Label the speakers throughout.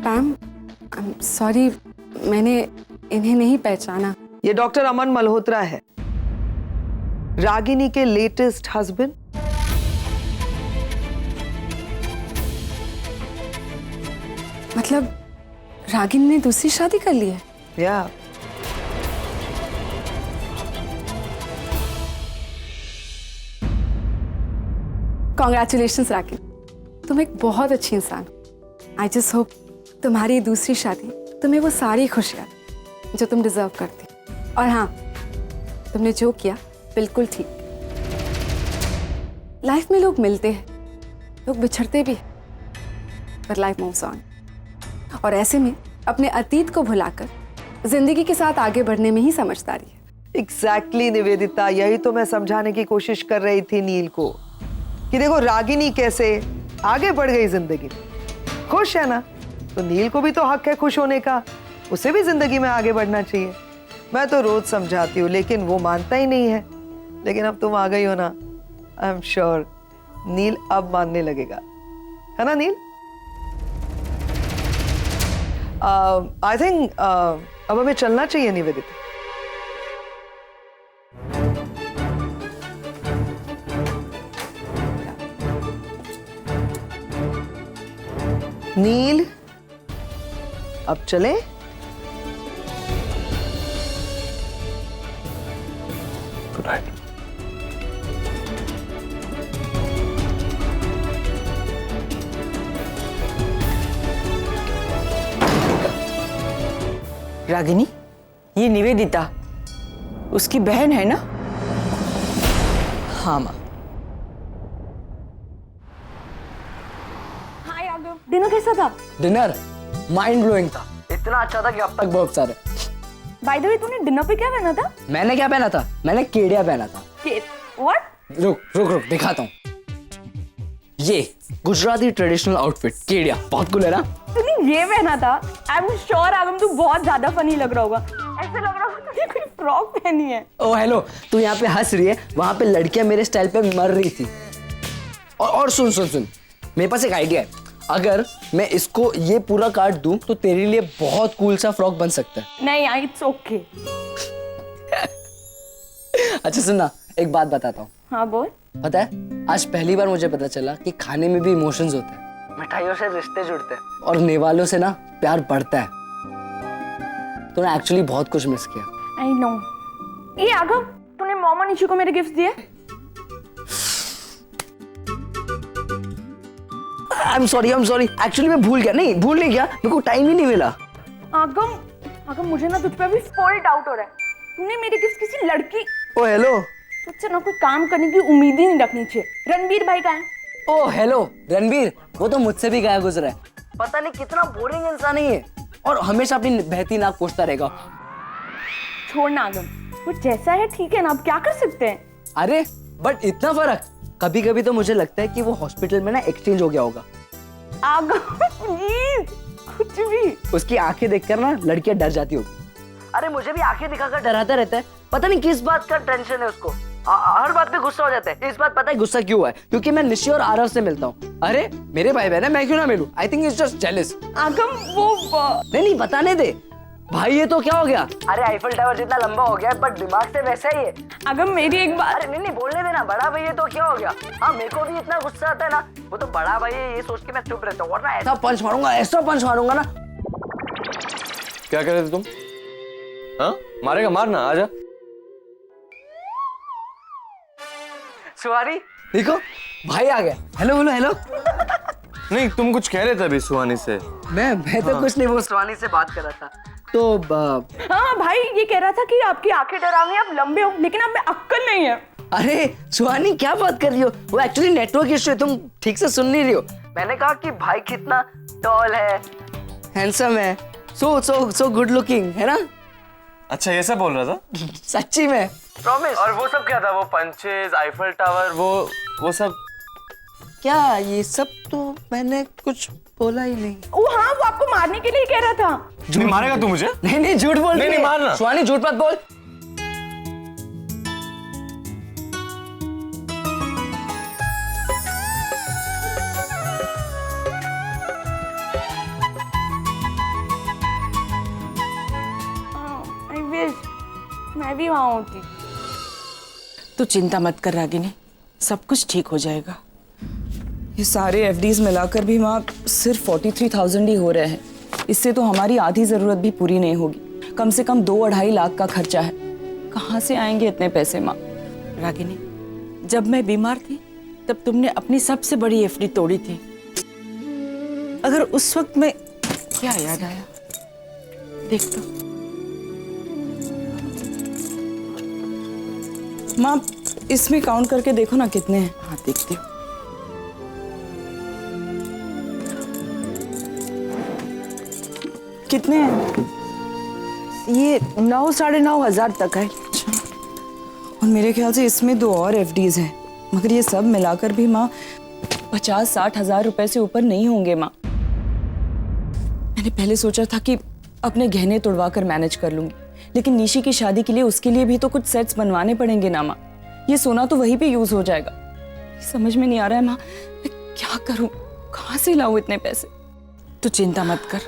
Speaker 1: पैम, I am sorry, मैंने इन्हें नहीं पहचाना।
Speaker 2: ये डॉक्टर अमन मल्होत्रा है, रागिनी के लेटेस्ट हस्बैंड।
Speaker 1: मतलब रागिनी ने दूसरी शादी कर ली है?
Speaker 2: या
Speaker 1: कॉन्ग्रेचुलेशंस रागिनी, तुम एक बहुत अच्छी इंसान हो। आई जस्ट होप तुम्हारी दूसरी शादी तुम्हें वो सारी खुशियाँ जो तुम डिजर्व करती। और हाँ, तुमने जो किया बिल्कुल ठीक। लाइफ में लोग मिलते हैं, लोग बिछड़ते भी हैं, पर लाइफ मूव्स ऑन। और ऐसे में अपने अतीत को भुलाकर जिंदगी के साथ आगे बढ़ने में ही समझदारी है।
Speaker 2: एग्जैक्टली निवेदिता, यही तो मैं समझाने की कोशिश कर रही थी नील को कि देखो रागिनी कैसे आगे बढ़ गई जिंदगी में, खुश है ना, तो नील को भी तो हक है खुश होने का, उसे भी जिंदगी में आगे बढ़ना चाहिए। मैं तो रोज समझाती हूँ लेकिन वो मानता ही नहीं है, लेकिन अब तुम आ गई हो ना, आई एम श्योर नील अब मानने लगेगा, है ना नील? आई थिंक अब हमें चलना चाहिए निवेदिता। नील अब चले?
Speaker 3: Good night.
Speaker 4: रागिनी, ये निवेदिता उसकी बहन है ना? हाँ माँ।
Speaker 5: हाय आगम, डिनर कैसा था?
Speaker 6: डिनर माइंड ब्लोइंग था, इतना अच्छा था कि अब तक बहुत सारे।
Speaker 5: बाय द वे, तूने डिनर पे क्या पहना था?
Speaker 6: मैंने क्या पहना था? मैंने केडिया पहना था।
Speaker 5: व्हाट?
Speaker 6: रुक रुक रुक दिखाता हूँ। ये गुजराती ट्रेडिशनल आउटफिट केडिया, बहुत कूल है ना?
Speaker 5: तूने ये पहना था? आई एम श्योर आगम, तू बहुत ज्यादा फनी लग रहा होगा। ऐसे लग रहा होगा तूने कोई फ्रॉक पहनी है।
Speaker 6: ओ हेलो, तू यहाँ पे हंस रही है, वहां पे लड़कियां मेरे स्टाइल पे मर रही थी। और सुन सुन सुन, मेरे पास एक आइडिया है। अगर मैं इसको ये पूरा काट दूं तो तेरे लिए बहुत कूल सा फ्रॉक बन सकता है।
Speaker 5: नहीं, इट्स ओके।
Speaker 6: अच्छा सुनना, एक बात बताता हूँ।
Speaker 5: हाँ बोल।
Speaker 6: पता है, आज पहली बार मुझे पता चला कि खाने में भी इमोशंस होते हैं, मिठाइयों से रिश्ते जुड़ते हैं और निवालों से ना प्यार बढ़ता है। तूने एक्चुअली बहुत कुछ मिस किया।
Speaker 5: I know. ये आगम, तूने मॉम और निशु को मेरे गिफ्ट दिए?
Speaker 6: आई एम सॉरी एक्चुअली मैं भूल नहीं गया, मेरे को टाइम ही नहीं मिला।
Speaker 5: आगम मुझे ना तुझ पे अभी फुल डाउट हो रहा है। तूने मेरी गिफ्ट किसी लड़की,
Speaker 6: ओ हेलो,
Speaker 5: तुझसे ना कोई काम करने की उम्मीद ही नहीं रखनी चाहिए। रणबीर भाई कहाँ है?
Speaker 6: ओ हेलो रणबीर, वो तो मुझसे भी गया गुजरा है। पता नहीं कितना बोरिंग इंसान है ये, और हमेशा अपनी बहती नाक पूछता रहेगा।
Speaker 5: छोड़ना आगम, वो जैसा है ठीक है ना, अब क्या कर सकते हैं।
Speaker 6: अरे बट इतना फर्क, कभी कभी तो मुझे लगता है कि वो हॉस्पिटल में ना एक्सचेंज हो गया होगा।
Speaker 5: आगम प्लीज, कुछ भी।
Speaker 6: उसकी आंखें देखकर ना लड़कियां डर जाती होगी। अरे मुझे भी आंखें दिखाकर डराता रहता है, पता नहीं किस बात का टेंशन है उसको। हर बात पे गुस्सा हो जाता है। इस बात पता है गुस्सा क्यों है? क्योंकि मैं निशी और आरव से मिलता हूँ। अरे मेरे भाई बहन है, मैं क्यों ना मिलूं? I think it's just jealous.
Speaker 5: आगम वो
Speaker 6: नहीं बताने दे भाई, ये तो क्या हो गया? अरे आईफल टावर जितना लंबा हो गया है, पर दिमाग से वैसा ही है।
Speaker 5: आगम मेरी एक बात।
Speaker 6: अरे नहीं बोलने देना, बड़ा भाई ये तो क्या हो गया? हाँ मेरे को भी इतना गुस्सा आता है ना, वो तो बड़ा भाई है ये सोच के मैं चुप रहता हूँ, वरना ऐसा पंच मारूंगा ना।
Speaker 3: क्या कर रहे थे तुम? हाँ मारेगा, मारना, आजा।
Speaker 6: सुहानी देखो भाई आ गया। हेलो बोलो हेलो।
Speaker 3: नहीं तुम कुछ कह रहे थे अभी सुहानी से।
Speaker 6: मैं तो कुछ नहीं, वो सुहानी से बात कर रहा था। तो
Speaker 5: हाँ भाई, ये कह रहा था कि आपकी आंखें डरावनी, आप लंबे हो, लेकिन आप में अक्ल नहीं है।
Speaker 6: अरे सुहानी क्या बात कर रही हो? वो एक्चुअली नेटवर्क इशू है, तुम ठीक से सुन नहीं रही हो। मैंने कहा कि भाई कितना टॉल है, हैंडसम है, सो गुड लुकिंग है ना।
Speaker 3: अच्छा ये सब बोल रहा था?
Speaker 6: सच्ची में प्रॉमिस।
Speaker 3: और वो सब क्या था? वो पंचेज, आईफल टावर, वो सब
Speaker 6: क्या? ये सब तो मैंने कुछ बोला ही नहीं।
Speaker 5: वो हाँ, वो आपको मारने के लिए कह रहा था।
Speaker 3: नहीं मारेगा तू मुझे?
Speaker 6: नहीं झूठ बोल।
Speaker 3: नहीं मारना।
Speaker 6: सुहानी झूठ मत बोल।
Speaker 5: कहाँ होती।
Speaker 4: तू चिंता मत कर रागिनी, सब कुछ ठीक हो जाएगा।
Speaker 7: ये सारे एफडीज मिलाकर भी माँ सिर्फ 43,000 ही हो रहे हैं। इससे तो हमारी आधी जरूरत भी पूरी नहीं होगी। कम से कम 2-2.5 लाख का खर्चा है। कहाँ से आएंगे इतने पैसे माँ?
Speaker 4: रागिनी, जब मैं बीमार थी तब तुमने अपनी सबसे बड़ी एफडी तोड़ी थी। अगर उस वक्त मैं, क्या याद आया, देख तो।
Speaker 7: माँ इसमें काउंट करके देखो ना कितने हैं।
Speaker 4: हाँ देखती हूँ।
Speaker 7: कितने हैं?
Speaker 4: ये 9-9,500 तक है।
Speaker 7: और मेरे ख्याल से इसमें 2 और एफडीज हैं। मगर ये सब मिलाकर भी माँ 50-60 हजार रुपए से ऊपर नहीं होंगे माँ। मैंने पहले सोचा था कि अपने गहने तुड़वा कर मैनेज कर लूंगी, लेकिन निशी की शादी के लिए उसके लिए भी तो कुछ सेट्स बनवाने पड़ेंगे ना माँ। ये सोना तो वहीं पे यूज हो जाएगा। समझ में नहीं आ रहा है माँ, मैं क्या करूं, कहाँ से लाऊं इतने पैसे?
Speaker 4: तू चिंता मत कर,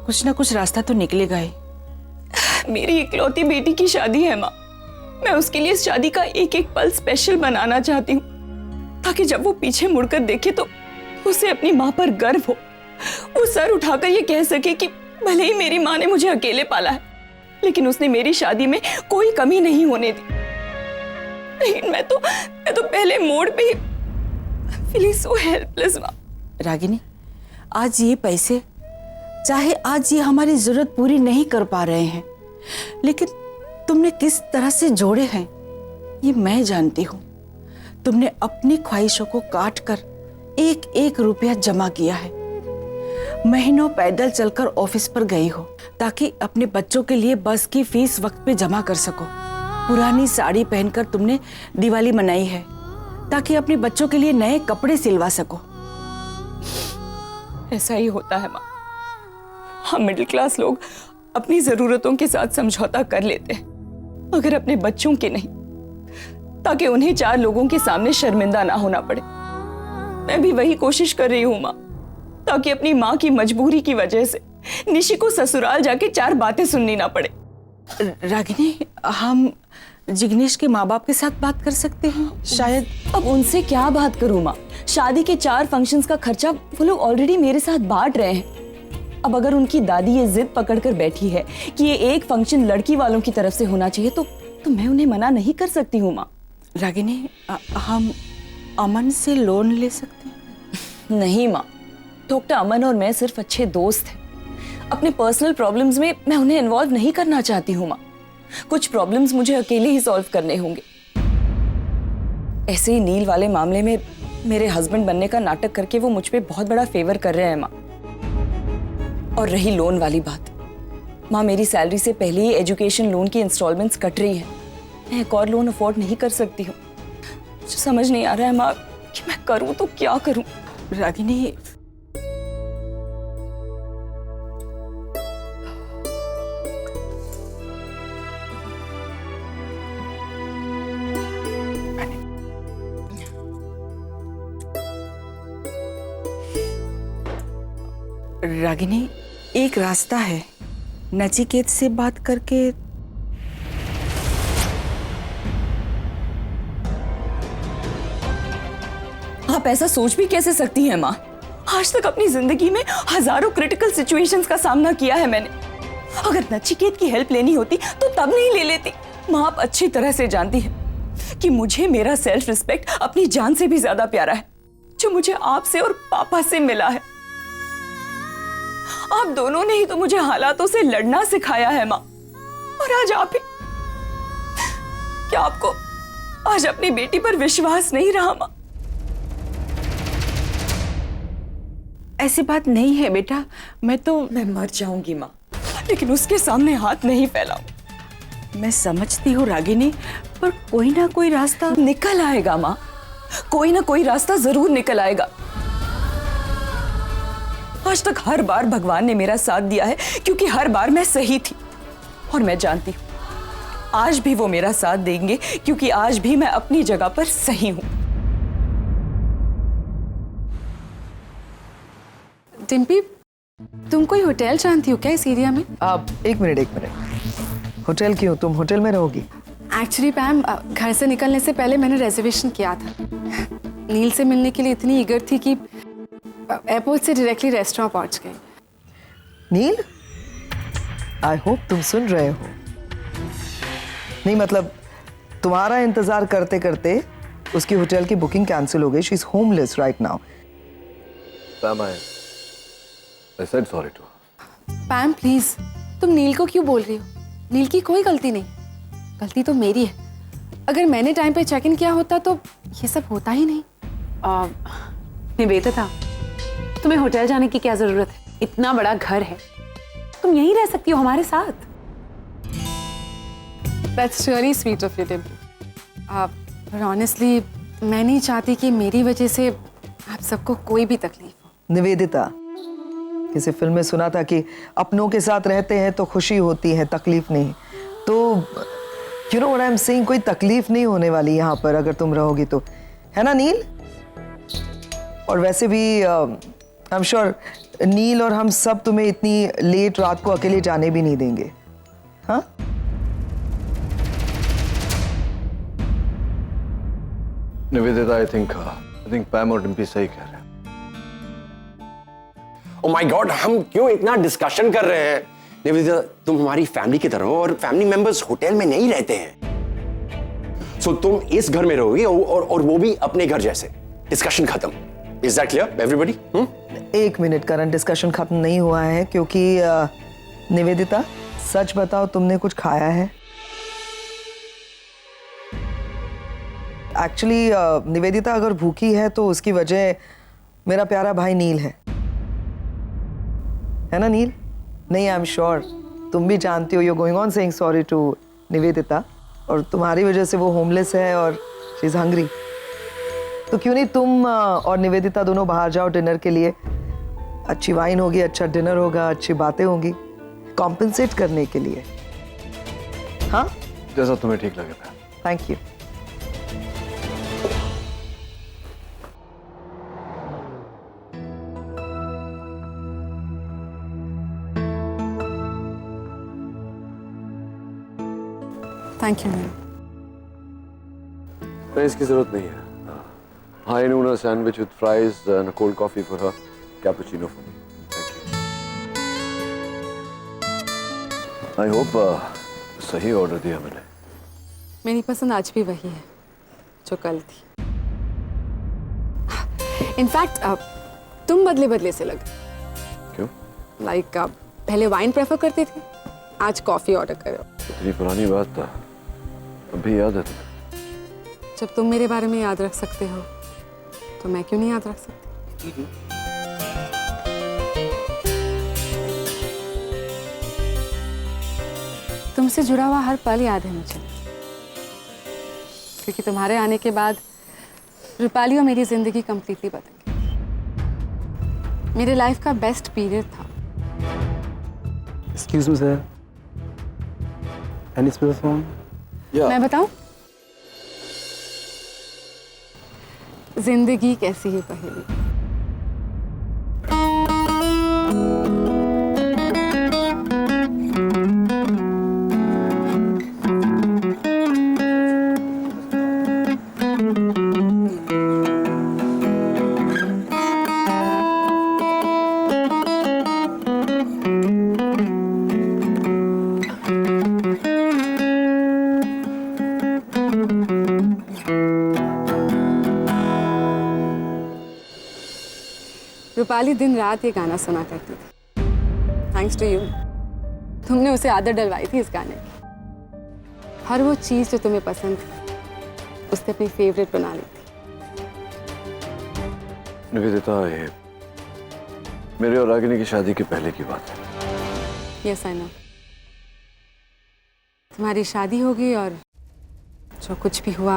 Speaker 4: कुछ ना कुछ रास्ता तो निकलेगा ही।
Speaker 7: मेरी इकलौती बेटी की शादी है माँ। मैं उसके लिए इस शादी का एक एक पल स्पेशल बनाना चाहती हूँ, ताकि जब वो पीछे मुड़कर देखे तो उसे अपनी माँ पर गर्व हो। वो सर उठाकर ये कह सके कि भले ही मेरी माँ ने मुझे अकेले पाला है, लेकिन उसने मेरी शादी में कोई कमी नहीं होने दी। लेकिन मैं तो पहले मोड़ पे ही फीलिंग सो हेल्पलेस माँ।
Speaker 4: रागिनी, आज ये पैसे, चाहे आज ये हमारी जरूरत पूरी नहीं कर पा रहे हैं, लेकिन तुमने किस तरह से जोड़े हैं ये मैं जानती हूँ। तुमने अपनी ख्वाहिशों को काट कर एक एक रुपया जमा किया है। महीनों पैदल चलकर ऑफिस पर गई हो ताकि अपने बच्चों के लिए बस की फीस वक्त पे जमा कर सको। पुरानी साड़ी पहनकर तुमने दिवाली मनाई है ताकि अपने बच्चों के लिए नए कपड़े सिलवा सको।
Speaker 7: ऐसा ही होता है माँ। हम मिडिल क्लास लोग अपनी जरूरतों के साथ समझौता कर लेते हैं, मगर अपने बच्चों के नहीं, ताकि उन्हें 4 लोगों के सामने शर्मिंदा ना होना पड़े। मैं भी वही कोशिश कर रही हूँ माँ, ताकि अपनी माँ की मजबूरी की वजह से निशी को ससुराल जाके 4 बातें सुननी ना पड़े।
Speaker 4: रागिनी, हम जिग्नेश के माँ बाप के साथ बात कर सकते हैं शायद।
Speaker 7: अब उनसे क्या बात करूँ माँ? शादी के 4 फंक्शंस का खर्चा वो लोग ऑलरेडी मेरे साथ बांट रहे हैं। अब अगर उनकी दादी ये जिद पकड़कर बैठी है कि ये एक फंक्शन लड़की वालों की तरफ से होना चाहिए, तो मैं उन्हें मना नहीं कर सकती हूँ माँ।
Speaker 4: रागिनी, हम अमन से लोन ले सकते हैं?
Speaker 7: नहीं माँ, डॉक्टर अमन और मैं सिर्फ अच्छे दोस्त हैं। अपने पर्सनल प्रॉब्लम्स में मैं उन्हें इन्वॉल्व नहीं करना चाहती हूँ माँ। कुछ प्रॉब्लम्स मुझे अकेले ही सॉल्व करने होंगे। ऐसे ही नील वाले मामले में मेरे हस्बैंड बनने का नाटक करके वो मुझ पे बहुत बड़ा फेवर कर रहे हैं माँ। और रही लोन वाली बात, माँ मेरी सैलरी से पहले ही एजुकेशन लोन की इंस्टॉलमेंट्स कट रही हैं। मैं एक और लोन अफोर्ड नहीं कर सकती हूँ। मुझे समझ नहीं आ रहा है माँ कि मैं करूँ तो क्या करूँ।
Speaker 4: रागिनी, रागिनी, एक रास्ता है, नचिकेत से बात करके।
Speaker 7: आप ऐसा सोच भी कैसे सकती हैं माँ? आज तक अपनी जिंदगी में हजारों क्रिटिकल सिचुएशंस का सामना किया है मैंने। अगर नचिकेत की हेल्प लेनी होती तो तब नहीं ले लेती। माँ आप अच्छी तरह से जानती है कि मुझे मेरा सेल्फ रिस्पेक्ट अपनी जान से भी ज्यादा प्यारा है, जो मुझे आपसे और पापा से मिला है। आप दोनों ने ही तो मुझे हालातों से लड़ना सिखाया है माँ। और आज आप ही, क्या आपको आज अपनी बेटी पर विश्वास नहीं रहा माँ?
Speaker 4: ऐसी बात नहीं है बेटा,
Speaker 7: मैं मर जाऊंगी माँ, लेकिन उसके सामने हाथ नहीं फैलाऊं।
Speaker 4: मैं समझती हूँ रागिनी, पर कोई ना कोई रास्ता
Speaker 7: निकल आएगा माँ, कोई ना कोई रास्ता जरूर निकल आएगा। आज तक हर बार भगवान ने मेरा साथ दिया है क्योंकि हर बार मैं सही थी, और मैं जानती हूँ आज भी वो मेरा साथ देंगे क्योंकि आज भी मैं अपनी जगह पर सही हूँ।
Speaker 1: डिम्पी, तुम कोई होटल जानती हो क्या इस एरिया में?
Speaker 2: आप एक मिनट, होटल क्यों? तुम होटल में रहोगी?
Speaker 1: एक्चुअली पैम, घर से निकलने से पहले मैंने रिजर्वेशन किया था। नील से मिलने के लिए इतनी ईगर थी कि एयरपोर्ट से डायरेक्टली रेस्टोरेंट पहुंच गई।
Speaker 2: नील, आई होप तुम सुन रहे हो। नहीं मतलब तुम्हारा इंतजार करते करते उसकी होटल की बुकिंग कैंसिल हो गई। She is homeless right now.
Speaker 3: पैम, I said sorry to her.
Speaker 1: पैम please, तुम नील को क्यों बोल रही हो? नील की कोई गलती नहीं, गलती तो मेरी है। अगर मैंने टाइम पे चेक इन किया होता तो ये सब होता ही नहीं।
Speaker 8: निवेदिता, तुम्हें होटल जाने की क्या जरूरत है? इतना बड़ा घर है, तुम यहीं रह सकती हो हमारे साथ।
Speaker 1: That's really sweet of you, Dimple. पर ऑनेस्टली मैं नहीं चाहती कि मेरी वजह से आप सबको कोई भी तकलीफ हो।
Speaker 2: निवेदिता, किसी फिल्म में सुना था कि अपनों के साथ रहते हैं तो खुशी होती है, तकलीफ नहीं। तो you know what I am saying, कोई तकलीफ नहीं होने वाली यहाँ पर अगर तुम रहोगी तो, है ना नील? और वैसे भी आई एम श्योर नील और हम सब तुम्हें इतनी लेट रात को अकेले जाने भी नहीं देंगे। हाँ,
Speaker 3: निवेदिता, I think पैम और डिम्पी सही कह रहे हैं।
Speaker 9: ओ माय गॉड, हम क्यों इतना डिस्कशन कर रहे हैं? निवेदिता, तुम हमारी फैमिली की तरह हो और फैमिली मेंबर्स होटल में नहीं रहते हैं। सो तुम इस घर में रहोगी और वो भी अपने घर जैसे। डिस्कशन खत्म। Is that clear everybody?
Speaker 2: एक मिनट करण, डिस्कशन खत्म नहीं हुआ है क्योंकि निवेदिता सच बताओ, तुमने कुछ खाया है? एक्चुअली निवेदिता अगर भूखी है तो उसकी वजह मेरा प्यारा भाई नील है ना नील? नहीं, आई एम श्योर तुम भी जानती हो, you going on saying sorry to Nivedita, और तुम्हारी वजह से वो होमलेस है और शी इज हंग्री। तो क्यों नहीं तुम और निवेदिता दोनों बाहर जाओ डिनर के लिए? अच्छी वाइन होगी, अच्छा डिनर होगा, अच्छी बातें होंगी, कॉम्पेंसेट करने के लिए। हाँ,
Speaker 3: जैसा तुम्हें ठीक लगे Pam.
Speaker 2: Thank you.
Speaker 1: Thank you ma'am.
Speaker 3: नहीं, इसकी जरूरत नहीं है। High noon sandwich with fries and cold coffee for her, cappuccino for me. Thank you. I hope सही ऑर्डर दिया मैंने।
Speaker 1: मेरी पसंद आज भी वही है जो कल थी। इनफैक्ट तुम बदले बदले से लगे।
Speaker 3: क्यों?
Speaker 1: लाइक पहले वाइन प्रेफर करते थे, आज कॉफी ऑर्डर कर रहे हो।
Speaker 3: इतनी पुरानी बात था, अभी याद है तुम्हें?
Speaker 1: जब तुम मेरे बारे में याद रख सकते हो तो मैं क्यों नहीं याद रख सकती? तुमसे जुड़ा हुआ हर पल याद है मुझे, क्योंकि तुम्हारे आने के बाद रूपाली और मेरी जिंदगी कंप्लीटली बदल गई। मेरे लाइफ का बेस्ट पीरियड था।
Speaker 10: Excuse me, sir. Any spare phone?
Speaker 1: मैं बताऊं? जिंदगी कैसी है पहेली। रूपाली दिन रात ये गाना सुना करती थी। थैंक्स टू यू, तुमने उसे आदत डलवाई थी इस गाने की। हर वो चीज जो तुम्हें पसंद थी उसने अपनी फेवरेट बना ली थी।
Speaker 3: निवेदिता, ये मेरे और रागिनी की शादी के पहले की बात है।
Speaker 1: Yes I know. तुम्हारी शादी होगी और जो कुछ भी हुआ।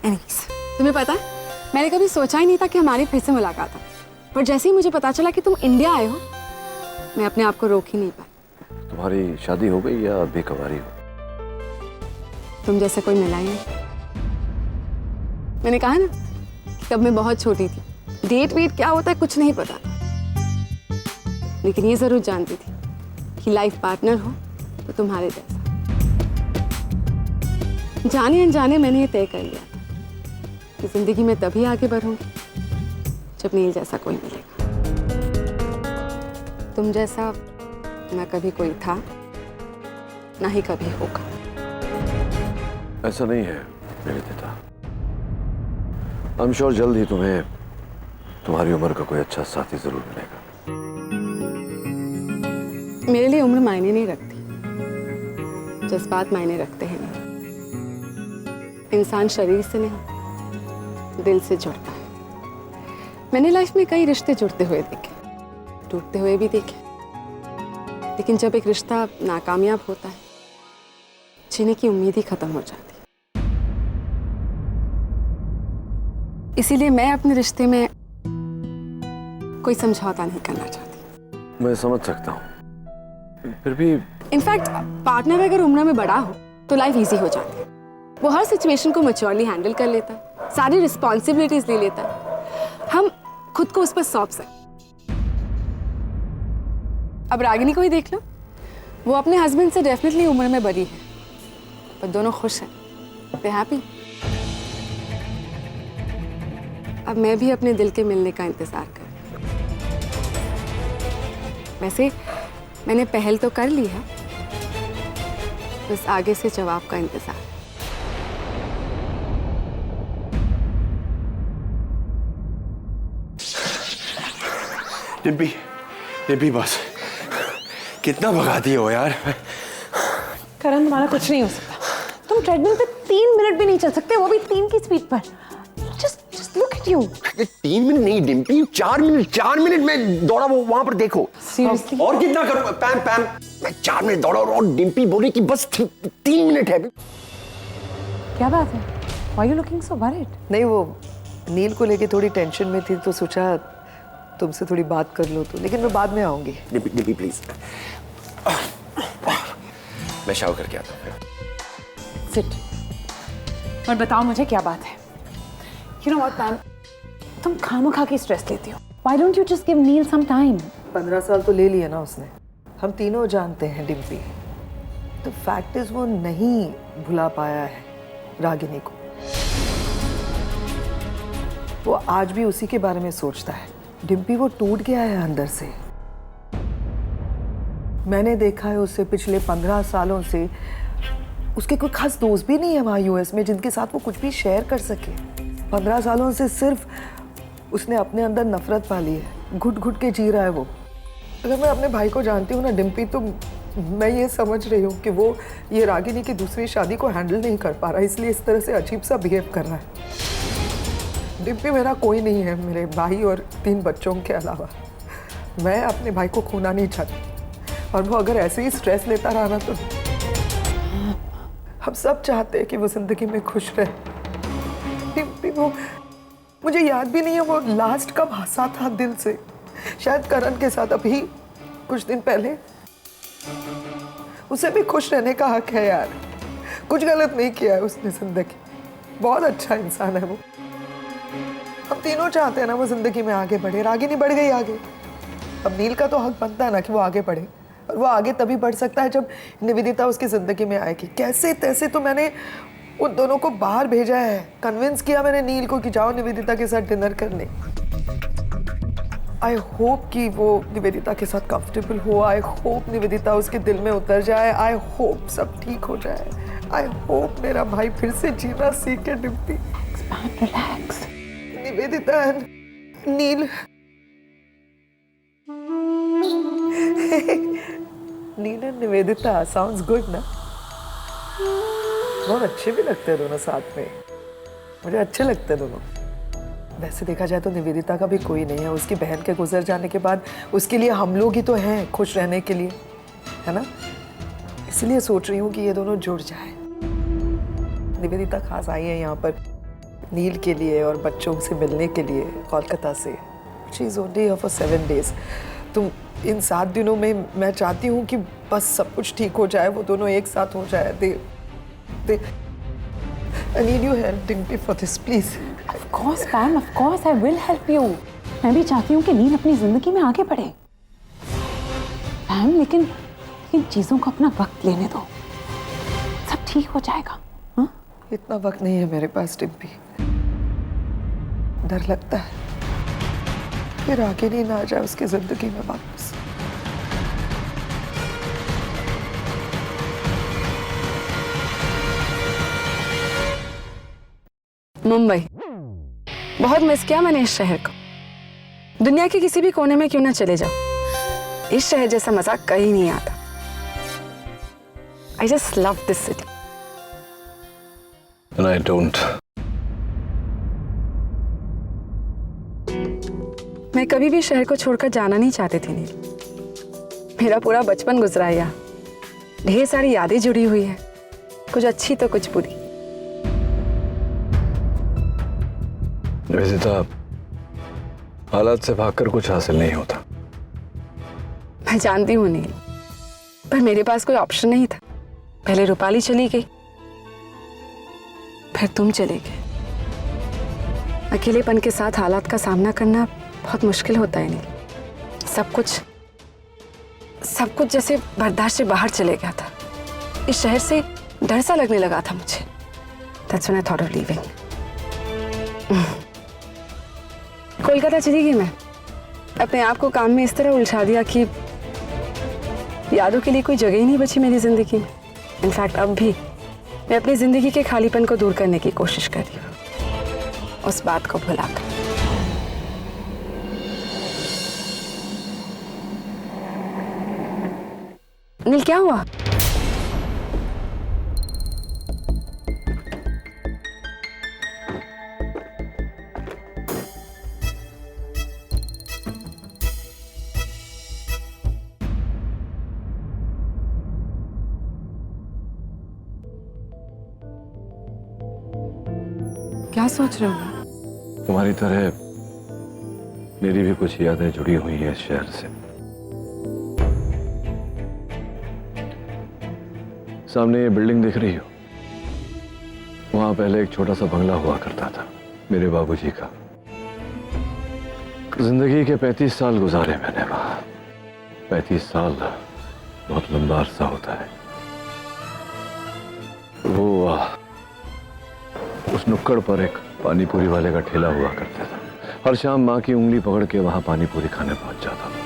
Speaker 1: एनीवेज, तुम्हें पता है मैंने कभी सोचा ही नहीं था कि हमारी फिर से मुलाकात हो, पर जैसे ही मुझे पता चला कि तुम इंडिया आए हो, मैं अपने आप को रोक ही नहीं पाई।
Speaker 3: तुम्हारी शादी हो गई या अभी कवारी हो?
Speaker 1: तुम जैसे कोई मिला ही नहीं। मैंने कहा ना कि तब मैं बहुत छोटी थी, डेट वेट क्या होता है कुछ नहीं पता था, लेकिन ये जरूर जानती थी कि लाइफ पार्टनर हो तो तुम्हारे जैसा। जाने अनजाने मैंने ये तय कर लिया कि जिंदगी में तभी आगे बढ़ूंगी जब नील जैसा कोई मिलेगा। तुम जैसा ना कभी कोई था ना ही कभी होगा।
Speaker 3: ऐसा नहीं है निवेदिता। आई एम श्योर जल्द ही तुम्हें तुम्हारी उम्र का कोई अच्छा साथी जरूर मिलेगा।
Speaker 1: मेरे लिए उम्र मायने नहीं रखती, जज्बात मायने रखते हैं। नहीं, इंसान शरीर से नहीं दिल से जुड़ता है। मैंने लाइफ में कई रिश्ते जुड़ते हुए देखे, टूटते हुए भी देखे, लेकिन जब एक रिश्ता नाकामयाब होता है जीने की उम्मीद ही खत्म हो जाती है। इसीलिए मैं अपने रिश्ते में कोई समझौता नहीं करना चाहती।
Speaker 3: मैं समझ सकता हूँ, फिर भी
Speaker 1: इनफैक्ट पार्टनर अगर उम्र में बड़ा हो तो लाइफ इजी हो जाती है। वो हर सिचुएशन को मैच्योरली हैंडल कर लेता है, सारी रिस्पॉन्सिबिलिटीज ले लेता है, हम खुद को उस पर सौंप सकते। अब रागिनी को ही देख लो, वो अपने हस्बैंड से डेफिनेटली उम्र में बड़ी है, पर दोनों खुश हैं, दे हैप्पी। अब मैं भी अपने दिल के मिलने का इंतजार कर रही हूं। वैसे मैंने पहल तो कर ली है, बस आगे से जवाब का इंतजार।
Speaker 9: डिम्पी बस कितना भगाती हो यार।
Speaker 8: करण तुम्हारा कुछ नहीं हो सकता। तुम ट्रेडमिल पे 3 मिनट भी नहीं चल सकते, वो भी 3 की स्पीड पर। Just look at you.
Speaker 9: 3 minute नहीं डिम्पी, 4 मिनट में दौड़ा वो वहां पर देखो।
Speaker 8: Seriously?
Speaker 9: और कितना करूं पैम मैं 4 मिनट दौड़ा और डिम्पी बोली कि बस 3 मिनट है।
Speaker 8: क्या बात है? Why are you looking so worried?
Speaker 2: नहीं, वो नील को लेके थोड़ी टेंशन में थी तो सोचा तुमसे थोड़ी बात कर लो तो, लेकिन मैं बाद में आऊंगी।
Speaker 9: डिम्पी प्लीज, मैं शावर करके आता हूँ।
Speaker 8: Sit. और बताओ मुझे क्या बात है? You know what, ma'am? तुम खामखा की स्ट्रेस लेती हो। Why don't you just give Neil some time?
Speaker 2: 15 साल तो ले लिए ना उसने। हम तीनों जानते हैं डिम्पी, तो फैक्ट इज वो नहीं भुला पाया है रागिनी को। वो आज भी उसी के बारे में सोचता है। डिम्पी वो टूट गया है अंदर से। मैंने देखा है उसे पिछले 15 सालों से। उसके कोई खास दोस्त भी नहीं है वहाँ यूएस में जिनके साथ वो कुछ भी शेयर कर सके। 15 सालों से सिर्फ उसने अपने अंदर नफरत पाली है, घुट घुट के जी रहा है वो। अगर मैं अपने भाई को जानती हूँ ना डिम्पी, तो मैं ये समझ रही हूँ कि वो ये रागिनी की दूसरी शादी को हैंडल नहीं कर पा रहा, इसलिए इस तरह से अजीब सा बिहेव कर रहा है। डिम्पी मेरा कोई नहीं है, मेरे भाई और 3 बच्चों के अलावा। मैं अपने भाई को खोना नहीं चाहती, और वो अगर ऐसे ही स्ट्रेस लेता रहा ना तो हम सब चाहते हैं कि वो जिंदगी में खुश रहे। डिम्पी वो, मुझे याद भी नहीं है वो लास्ट कब हंसा था दिल से। शायद करण के साथ अभी कुछ दिन पहले। उसे भी खुश रहने का हक है यार, कुछ गलत नहीं किया है उसने जिंदगी। बहुत अच्छा इंसान है वो। हम तीनों चाहते हैं ना वो जिंदगी में आगे बढ़े। रागिनी बढ़ गई आगे, अब नील का तो हक बनता है ना कि वो आगे बढ़े, और वो आगे तभी बढ़ सकता है जब निवेदिता उसकी जिंदगी में आएगी। कैसे तैसे तो मैंने उन दोनों को बाहर भेजा है, कन्विंस किया मैंने नील को कि जाओ निवेदिता के साथ डिनर करने। आई होप कि वो निवेदिता के साथ कंफर्टेबल हो। आई होप निवेदिता उसके दिल में उतर जाए। आई होप सब ठीक हो जाए। आई होप मेरा भाई फिर से जीना सीखे। Dimpy
Speaker 8: Relax.
Speaker 2: Nivedita and Neel Neel and Nivedita sounds good ना? बहुत अच्छे भी लगते हैं दोनों साथ में, मुझे अच्छे लगते हैं दोनों। वैसे देखा जाए तो निवेदिता का भी कोई नहीं है। उसकी बहन के गुजर जाने के बाद उसके लिए हम लोग ही तो हैं खुश रहने के लिए, है ना? इसलिए सोच रही हूँ कि ये दोनों जुड़ जाए। निवेदिता खास आई है यहाँ पर नील के लिए और बच्चों से मिलने के लिए कोलकाता से। She is only here for 7 days। तो इन 7 दिनों में मैं चाहती हूँ कि बस सब कुछ ठीक हो जाए, वो दोनों एक साथ हो जाए। I need your help, Dimpy, for this, please.
Speaker 8: Of course, Pam. Of course, I will help you. मैं भी चाहती हूँ कि नील अपनी जिंदगी में आगे बढ़े। पैम, लेकिन चीजों को अपना वक्त लेने दो, सब ठीक हो जाएगा। हाँ?
Speaker 2: इतना वक्त नहीं है मेरे पास डिम्पी। डर लगता है फिर आगे नहीं ना आ जाए उसकी जिंदगी में वापस।
Speaker 1: मुंबई बहुत मिस किया मैंने इस शहर को। दुनिया के किसी भी कोने में क्यों ना चले जाओ, इस शहर जैसा मजा कहीं नहीं आता। I just love this city.
Speaker 3: And I don't.
Speaker 1: मैं कभी भी शहर को छोड़कर जाना नहीं चाहती थी नील। मेरा पूरा बचपन गुजरा है यहाँ। ढेर सारी यादें जुड़ी हुई है, कुछ अच्छी तो कुछ बुरी।
Speaker 3: निवेदिता, हालात से भागकर कुछ हासिल नहीं होता।
Speaker 1: मैं जानती हूँ नील, पर मेरे पास कोई ऑप्शन नहीं था। पहले रूपाली चली गई, फिर तुम चले गए। अकेलेपन के साथ हालात का सामना करना बहुत मुश्किल होता है नील। सब कुछ जैसे बर्दाश्त से बाहर चले गया था। इस शहर से डर सा लगने लगा था मुझे। That's when I thought of leaving. Kolkata चली गई मैं। अपने आप को काम में इस तरह उलझा दिया कि यादों के लिए कोई जगह ही नहीं बची मेरी जिंदगी में। इनफैक्ट अब भी मैं अपनी जिंदगी के खालीपन को दूर करने की कोशिश कर रही हूँ, उस बात को भुलाकर। नील, क्या हुआ? क्या सोच रहे हो?
Speaker 3: तुम्हारी तरह मेरी भी कुछ यादें जुड़ी हुई हैं इस शहर से। सामने ये बिल्डिंग दिख रही हो, वहां पहले एक छोटा सा बंगला हुआ करता था मेरे बाबूजी का। जिंदगी के 35 साल गुजारे मैंने वहां। 35 साल बहुत लंबा अरसा होता है। वो उस नुक्कड़ पर एक पानी पूरी वाले का ठेला हुआ करता था। हर शाम माँ की उंगली पकड़ के वहां पानी पूरी खाने पहुंच जाता था।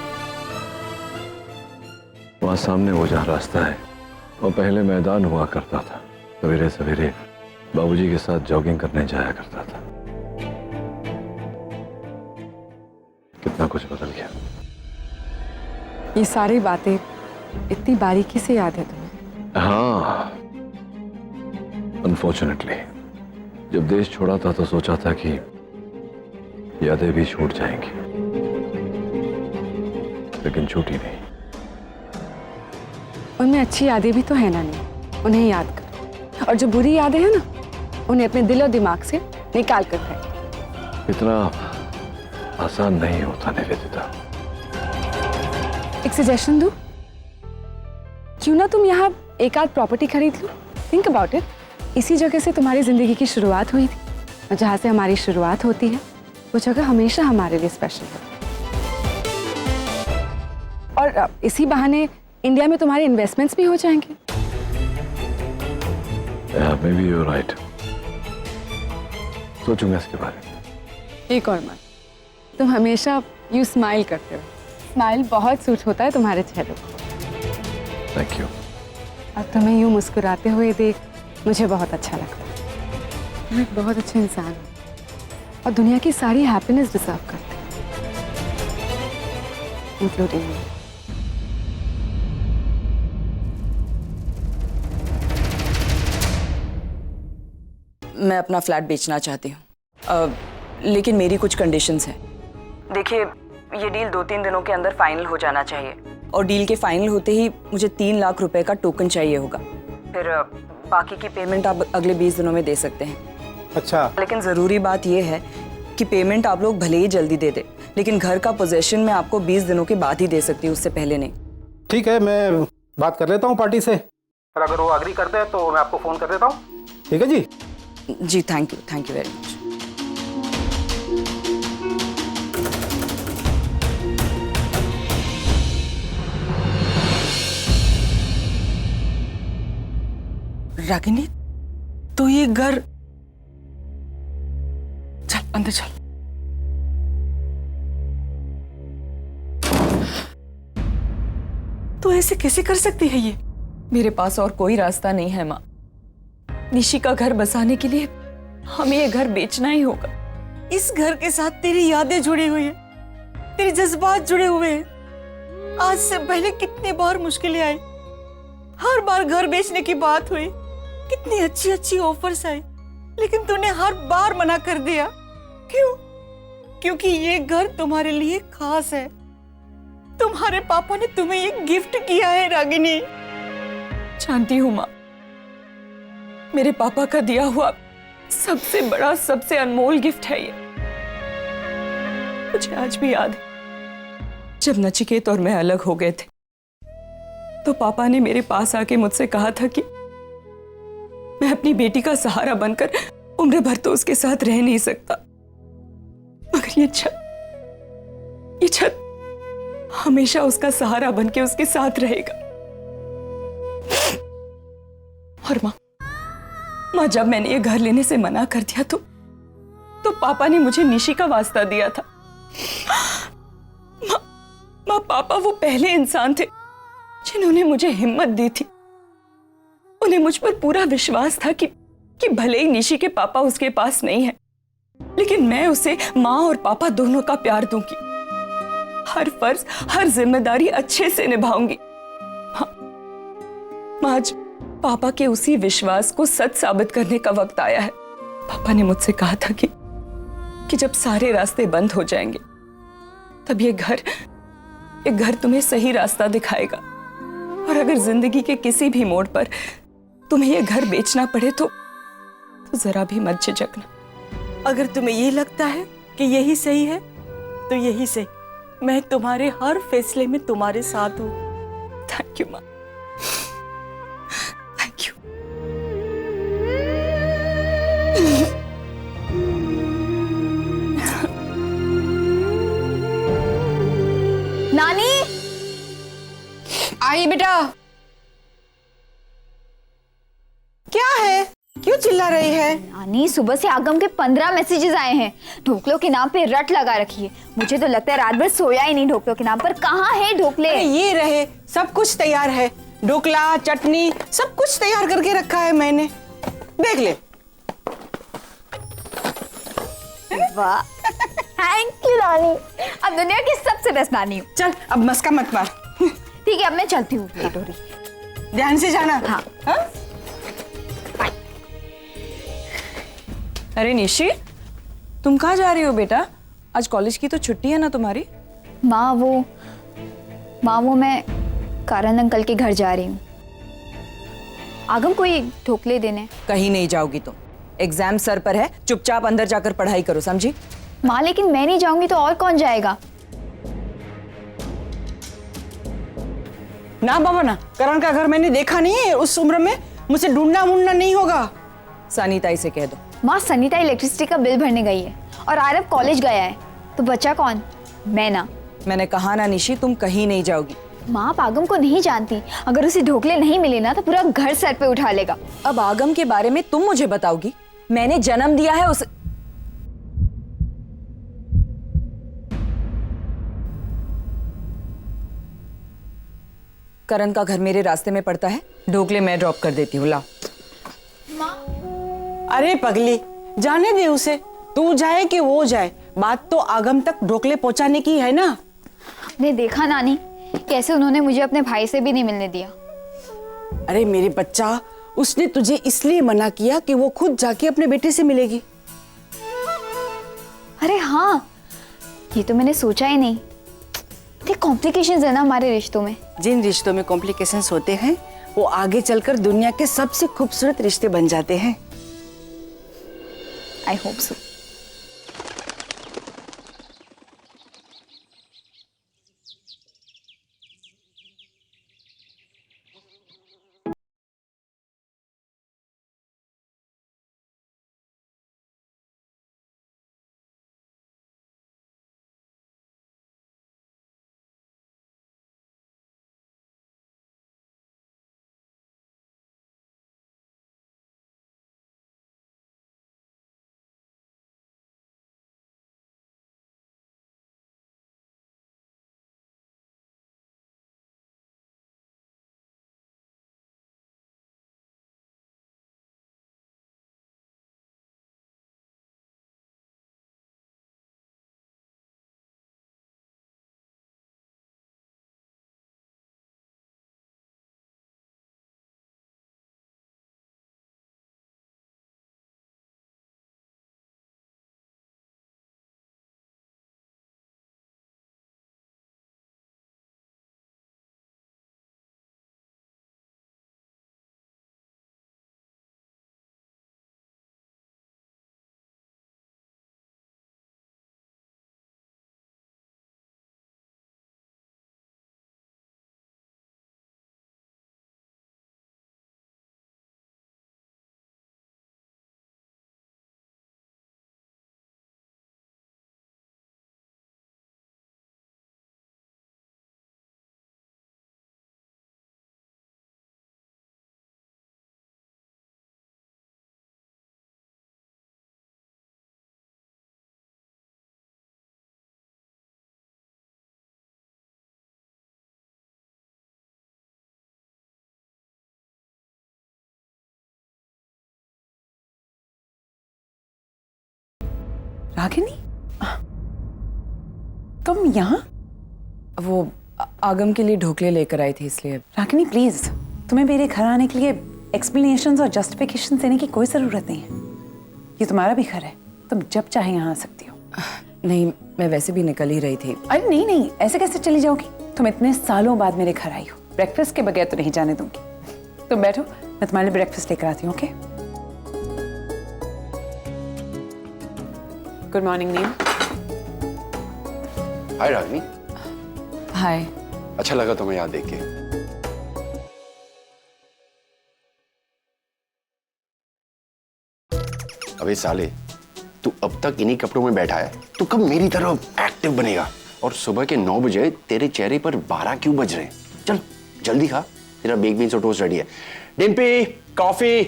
Speaker 3: वहां सामने वो जहाँ रास्ता है, वो पहले मैदान हुआ करता था। सवेरे सवेरे बाबूजी के साथ जॉगिंग करने जाया करता था। कितना कुछ बदल गया।
Speaker 1: ये सारी बातें इतनी बारीकी से याद है तुम्हें?
Speaker 3: हाँ, अनफॉर्चुनेटली जब देश छोड़ा था तो सोचा था कि यादें भी छूट जाएंगी, लेकिन छूटी नहीं।
Speaker 1: उनमें अच्छी यादें भी तो है ना नील, उन्हें याद कर। और जो बुरी यादें हैं ना, उन्हें अपने दिल और दिमाग से निकाल कर फेंक।
Speaker 3: इतना आसान नहीं होता निवेदिता।
Speaker 1: एक सजेशन दूं? क्यों ना तुम यहाँ एक आध प्रॉपर्टी खरीद लो? Think about it. इसी जगह से तुम्हारी जिंदगी की शुरुआत हुई थी, और जहाँ से हमारी शुरुआत होती है वो जगह हमेशा हमारे लिए स्पेशल है। और इसी बहाने इंडिया में तुम्हारे इन्वेस्टमेंट्स भी हो जाएंगे।
Speaker 3: Maybe you're right. सोचूंगा इसके बारे में।
Speaker 1: एक और बात, तुम हमेशा यू स्माइल करते हो। स्माइल बहुत सूट होता है तुम्हारे चेहरे को।
Speaker 3: Thank you.
Speaker 1: और तुम्हें यूं मुस्कुराते हुए देख मुझे बहुत अच्छा लगता है। तुम एक बहुत अच्छे इंसान हो और दुनिया की सारी हैप्पीनेस डिजर्व करते हो, इंक्लूडिंग मी।
Speaker 4: मैं अपना फ्लैट बेचना चाहती हूँ, लेकिन मेरी कुछ कंडीशंस हैं। देखिए, ये डील 2-3 दिनों के अंदर फाइनल हो जाना चाहिए, और डील के फाइनल होते ही मुझे 3 लाख रुपए का टोकन चाहिए होगा। फिर बाकी की पेमेंट आप अगले 20 दिनों में दे सकते हैं।
Speaker 10: अच्छा,
Speaker 4: लेकिन ज़रूरी बात यह है कि पेमेंट आप लोग भले ही जल्दी दे दे, लेकिन घर का पोजेशन मैं आपको 20 दिनों के बाद ही दे सकती हूँ, उससे पहले नहीं।
Speaker 10: ठीक है, मैं बात कर लेता हूँ पार्टी से, और अगर वो अग्री करते हैं तो मैं आपको फ़ोन कर देता हूँ। ठीक है जी?
Speaker 4: जी, thank you very much. Ragini, तो ये घर, चल अंदर चल। तो ऐसे कैसे कर सकती है ये?
Speaker 7: मेरे पास और कोई रास्ता नहीं है माँ। निशी का घर बसाने के लिए हमें ये घर बेचना ही होगा।
Speaker 4: इस घर के साथ तेरी यादें जुड़ी हुई हैं, तेरे जज्बात जुड़े हुए हैं। आज से पहले कितनी बार मुश्किलें आई, हर बार घर बेचने की बात हुई, कितनी अच्छी अच्छी ऑफर्स आई, लेकिन तूने हर बार मना कर दिया। क्यों? क्योंकि ये घर तुम्हारे लिए खास है। तुम्हारे पापा ने तुम्हें ये गिफ्ट किया है रागिनी।
Speaker 7: जानती हूँ माँ, मेरे पापा का दिया हुआ सबसे बड़ा, सबसे अनमोल गिफ्ट है ये। मुझे आज भी याद है जब नचिकेत और मैं अलग हो गए थे, तो पापा ने मेरे पास आके मुझसे कहा था कि मैं अपनी बेटी का सहारा बनकर उम्र भर तो उसके साथ रह नहीं सकता, मगर ये छत हमेशा उसका सहारा बनके उसके साथ रहेगा। और माँ, जब मैंने ये घर लेने से मना कर दिया तो पापा ने मुझे निशी का वास्ता दिया था। माँ, पापा वो पहले इंसान थे जिन्होंने मुझे हिम्मत दी थी। उन्हें मुझ पर पूरा विश्वास था कि भले ही निशी के पापा उसके पास नहीं है, लेकिन मैं उसे माँ और पापा दोनों का प्यार दूंगी। हर फर्ज, हर जिम्मेदारी अच्छे से निभाऊंगी। हाँ, आज पापा के उसी विश्वास को सच साबित करने का वक्त आया है। पापा ने मुझसे कहा था कि जब सारे रास्ते बंद हो जाएंगे, तब ये घर तुम्हें सही रास्ता दिखाएगा। और अगर जिंदगी के किसी भी मोड़ पर तुम्हें ये घर बेचना पड़े तो जरा भी मत झिझकना।
Speaker 4: अगर तुम्हें ये लगता है कि यही सही है, तो यही सही। मैं तुम्हारे हर फैसले में तुम्हारे साथ हूँ।
Speaker 7: थैंक यू माँ, थैंक यू।
Speaker 5: नानी,
Speaker 4: आई बेटा। क्या है? क्यों चिल्ला रही है?
Speaker 5: नानी, सुबह से आगम के 15 मैसेजेस आए हैं। ढोकलों के नाम पे रट लगा रखी है। मुझे तो लगता है रात भर सोया ही नहीं ढोकलों के नाम पर। कहाँ है ढोकले?
Speaker 4: ये रहे, सब कुछ तैयार है। ढोकला, चटनी, सब कुछ तैयार करके रखा है मैंने। देख ले।
Speaker 5: वाह, थैंक यू नानी। अब दुनिया की सबसे बेस्ट नानी हूँ।
Speaker 4: चल अब मस्का मत मार।
Speaker 5: ठीक है, अब मैं चलती हूँ। लेट हो रही।
Speaker 4: ध्यान से जाना।
Speaker 5: हाँ।
Speaker 4: हाँ?
Speaker 7: अरे निशी, तुम कहाँ जा रही हो बेटा? आज कॉलेज की तो छुट्टी है ना तुम्हारी?
Speaker 5: माँ वो मैं कारण अंकल के घर जा रही हूँ। आगम कोई ढोकले देने।
Speaker 7: कहीं नहीं जाओगी तुम। एग्जाम सर पर है, चुपचाप अंदर जाकर पढ़ाई करो, समझी?
Speaker 5: माँ, लेकिन मैं नहीं जाऊंगी तो और कौन जाएगा?
Speaker 4: ना बाबा ना, करण का घर मैंने देखा नहीं है। उस उम्र में मुझे ढूंढना वूंढना नहीं होगा।
Speaker 7: सनीताई से कह दो।
Speaker 5: माँ, सनीता इलेक्ट्रिसिटी का बिल भरने गई है और आरव कॉलेज गया है, तो बचा कौन? मैं ना।
Speaker 7: मैंने कहा ना निशी, तुम कहीं नहीं जाओगी।
Speaker 5: माँ, आप आगम को नहीं जानती। अगर उसे ढोकले नहीं मिले ना तो पूरा घर सर पे उठा लेगा।
Speaker 7: अब आगम के बारे में तुम मुझे बताओगी? मैंने जन्म दिया है उसे। करण का घर मेरे रास्ते में पड़ता है, ढोकले मैं ड्रॉप कर देती हूँ। लाओ।
Speaker 4: अरे पगली, जाने दे उसे। तू जाए कि वो जाए, बात तो आगम तक ढोकले पहुंचाने की है ना।
Speaker 5: आपने देखा नानी, कैसे उन्होंने मुझे अपने भाई से भी नहीं मिलने दिया।
Speaker 4: अरे मेरे बच्चा, उसने तुझे इसलिए मना किया कि वो खुद जाके अपने बेटे से मिलेगी।
Speaker 5: अरे हाँ, ये तो मैंने सोचा ही नहीं। इतने कॉम्प्लिकेशंस है ना हमारे रिश्तों में।
Speaker 4: जिन रिश्तों में कॉम्प्लिकेशंस होते हैं, वो आगे चलकर दुनिया के सबसे खूबसूरत रिश्ते बन जाते हैं।
Speaker 5: I hope so.
Speaker 8: रागिनी, तुम यहाँ?
Speaker 11: वो आगम के लिए ढोकले लेकर आई थी इसलिए।
Speaker 8: रागिनी प्लीज, तुम्हें मेरे घर आने के लिए एक्सप्लेनेशंस और जस्टिफिकेशन देने की कोई जरूरत नहीं है। ये तुम्हारा भी घर है, तुम जब चाहे यहाँ आ सकती हो।
Speaker 11: नहीं, मैं वैसे भी निकल ही रही थी।
Speaker 8: अरे नहीं नहीं, ऐसे कैसे चली जाओगी? तुम इतने सालों बाद मेरे घर आई हो, ब्रेकफास्ट के बगैर तो नहीं जाने दूंगी। तुम बैठो, मैं तुम्हारे लिए ब्रेकफास्ट लेकर आती हूँ। ओके? गुड मॉर्निंग नील।
Speaker 9: हाय रागिनी।
Speaker 11: हाय।
Speaker 9: अच्छा लगा तुम्हें याद देख के। अबे साले, तू अब तक इन्हीं कपड़ों में बैठा है, तू कब मेरी तरह एक्टिव बनेगा? और सुबह के 9 बजे तेरे चेहरे पर 12 क्यों बज रहे हैं? चल जल्दी खा, तेरा बेक बीन्स और टोस्ट रेडी है। Dimpy, coffee.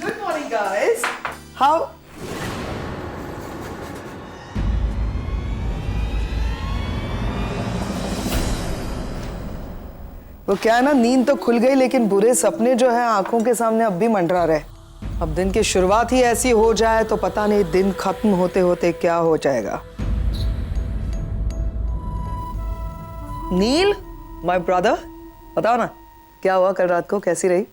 Speaker 2: Good morning guys. How वो क्या है ना, नींद तो खुल गई लेकिन बुरे सपने जो है आंखों के सामने अब भी मंडरा रहे। अब दिन की शुरुआत ही ऐसी हो जाए तो पता नहीं दिन खत्म होते होते क्या हो जाएगा। नील, माय ब्रदर, बताओ ना क्या हुआ कल रात को, कैसी रही?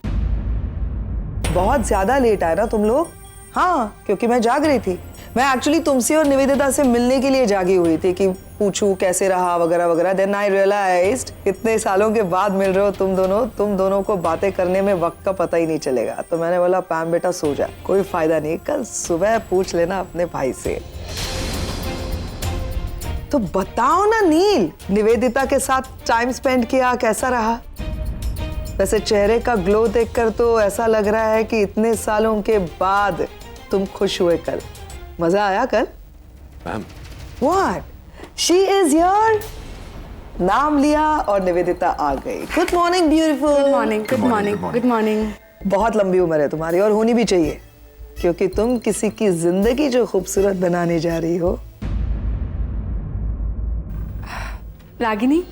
Speaker 2: बहुत ज्यादा लेट आए ना तुम लोग? हाँ, क्योंकि मैं जाग रही थी। मैं एक्चुअली तुमसे और निवेदिता से मिलने के लिए जागी हुई थी कि पूछूं कैसे रहा वगैरह वगैरह। देन आई रियलाइज्ड इतने सालों के बाद मिल रहे हो तुम दोनों को बातें करने में वक्त का पता ही नहीं चलेगा। तो मैंने बोला पैम बेटा सो जा, कोई फायदा नहीं, कल सुबह पूछ लेना अपने भाई से। तो बताओ ना नील, निवेदिता के साथ टाइम स्पेंड किया, कैसा रहा? वैसे चेहरे का ग्लो देखकर तो ऐसा लग रहा है कि इतने सालों के बाद तुम खुश हुए कल। मजा आया कल?
Speaker 3: Ma'am,
Speaker 2: What? She is here. नाम लिया और निवेदिता आ गई। Good morning beautiful.
Speaker 1: Good morning, good morning, good morning.
Speaker 2: बहुत लंबी उम्र है तुम्हारी और होनी भी चाहिए, क्योंकि तुम किसी की जिंदगी जो खूबसूरत बनाने जा रही हो।
Speaker 1: रागिनी,